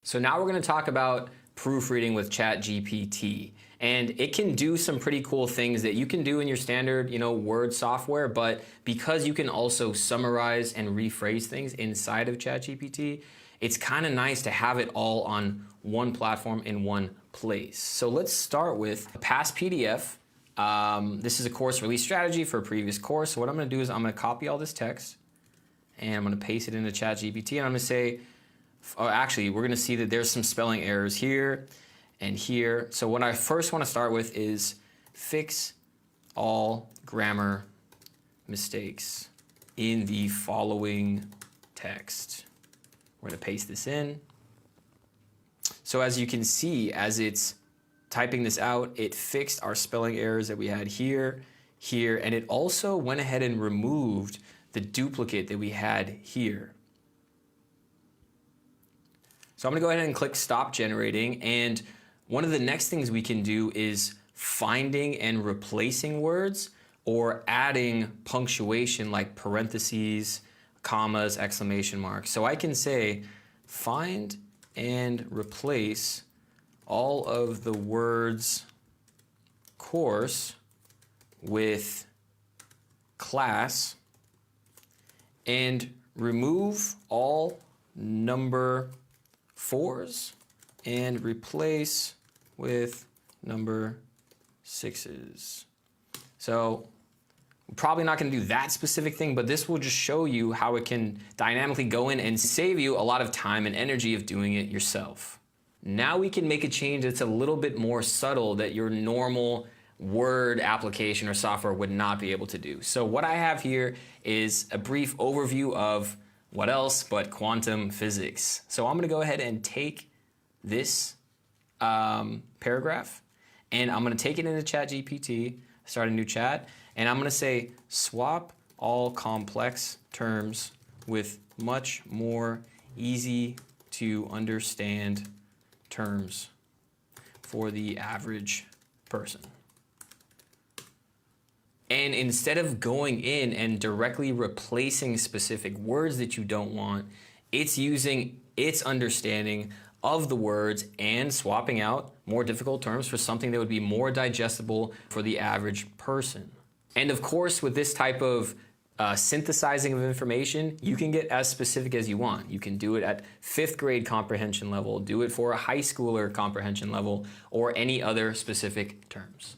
So now we're going to talk about proofreading with ChatGPT. And it can do some pretty cool things that you can do in your standard, Word software, but because you can also summarize and rephrase things inside of ChatGPT, it's kind of nice to have it all on one platform in one place. So let's start with a past PDF. This is a course release strategy for a previous course. So what I'm going to do is I'm going to copy all this text and I'm going to paste it into ChatGPT, and I'm going to say, actually, we're going to see that there's some spelling errors here and here. So what I first want to start with is fix all grammar mistakes in the following text. We're going to paste this in. So as you can see, as it's typing this out, it fixed our spelling errors that we had here, here, and it also went ahead and removed the duplicate that we had here. So I'm going to go ahead and click Stop Generating, and one of the next things we can do is finding and replacing words or adding punctuation like parentheses, commas, exclamation marks. So I can say find and replace all of the words course with class and remove all number 4s and replace with number 6s. So we're probably not going to do that specific thing, but this will just show you how it can dynamically go in and save you a lot of time and energy of doing it yourself. Now we can make a change that's a little bit more subtle that your normal Word application or software would not be able to do. So what I have here is a brief overview of what else but quantum physics. So I'm going to go ahead and take this paragraph and I'm going to take it into ChatGPT, start a new chat, and I'm going to say swap all complex terms with much more easy to understand terms for the average person. And instead of going in and directly replacing specific words that you don't want, it's using its understanding of the words and swapping out more difficult terms for something that would be more digestible for the average person. And of course, with this type of synthesizing of information, you can get as specific as you want. You can do it at 5th grade comprehension level, do it for a high schooler comprehension level, or any other specific terms.